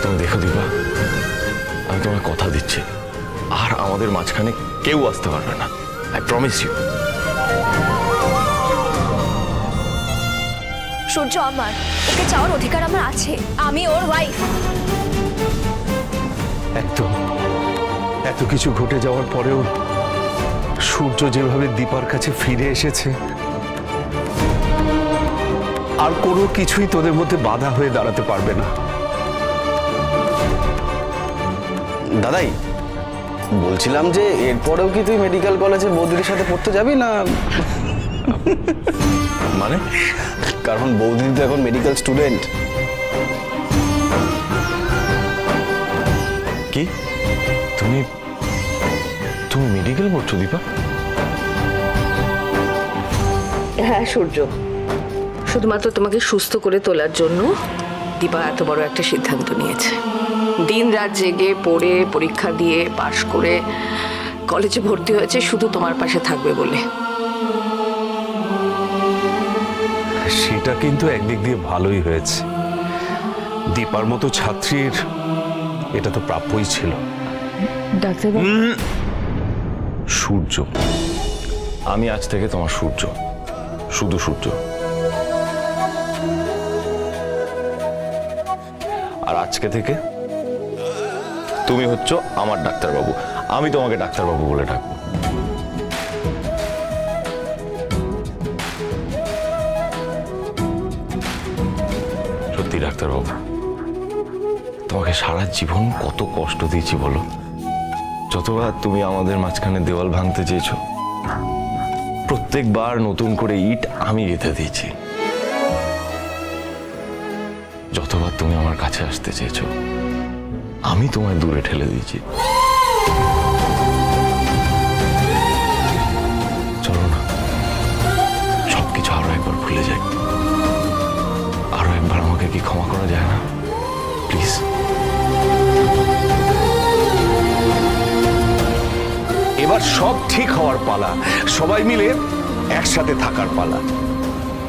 তুমি দেখো দীপা, আমি তোমায় কথা দিচ্ছি, আর আমাদের মাঝখানে কেউ আসতে পারবে না। I promise you. সূর্য আমার, ওকে চাওয়ার অধিকার আমার আছে, আমি ওর ওয়াইফ। একদম। এত কিছু ঘটে যাওয়ার পরেও সূর্য যেভাবে দীপার কাছে ফিরে এসেছে, আর কোনো কিছুই তোদের মধ্যে বাধা হয়ে দাঁড়াতে পারবে না। দাদাই, বলছিলাম যে এরপরেও কি তুই মেডিকেল কলেজে বৌদির সাথে পড়তে যাবি না? মানে? কারণ বৌদি তো এখন মেডিকেল স্টুডেন্ট। কি তুমি তুমি মেডিকেল পড়ছো দীপা? হ্যাঁ সূর্য, শুধুমাত্র তোমাকে সুস্থ করে তোলার জন্য দীপা এত বড় একটা সিদ্ধান্ত নিয়েছে। দিন রাত জেগে পড়ে পরীক্ষা দিয়ে পাশ করে কলেজে ভর্তি হয়েছে শুধু তোমার পাশে থাকবে বলে। সেটা কিন্তু একদিক দিয়ে ভালোই হয়েছে। দীপার মতো ছাত্রীর এটা তো প্রাপ্যই ছিল। ডাক্তারবাবু, সূর্য, আমি আজ থেকে তোমার সূর্য, শুধু সূর্য। আর আজকে থেকে তুমি হচ্ছ আমার ডাক্তারবাবু, আমি তোমাকে ডাক্তারবাবু বলে ডাকবো। সত্যি ডাক্তারবাবু, তোমাকে সারা জীবন কত কষ্ট দিয়েছি বলো? যতবার তুমি আমাদের মাঝখানে দেওয়াল ভাঙতে চেয়েছো, প্রত্যেকবার নতুন করে ইট আমি গেঁথে দিয়েছি। যতবার তুমি আমার কাছে আসতে চেয়েছো, আমি তোমায় দূরে ঠেলে দিয়েছি। চলো না, সবকিছু আরো একবার ভুলে যাই। আরো একবার আমাকে কি ক্ষমা করা যায় না প্লিজ? এবার সব ঠিক হওয়ার পালা, সবাই মিলে একসাথে থাকার পালা।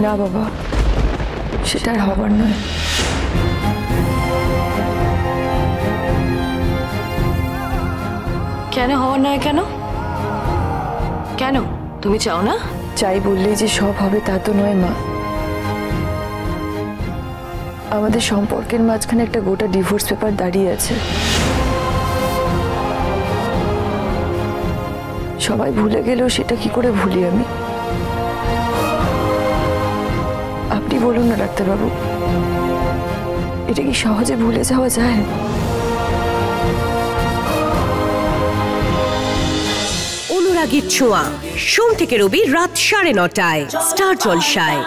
না বাবা, সেটা আর হবার নয়। কেন হওয়ার নয়? কেন কেন তুমি চাও না? চাই বললেই যে সব হবে তা তো নয় মা। আমাদের সম্পর্কের মাঝখানে একটা গোটা ডিভোর্স পেপার দাঁড়িয়ে আছে। সবাই ভুলে গেলেও সেটা কি করে ভুলি আমি? আপনি বলুন না ডাক্তারবাবু, এটা কি সহজে ভুলে যাওয়া যায়? অনুরাগীর ছোঁয়া, সোম থেকে রবি রাত 9:30টায় স্টার জলসায়।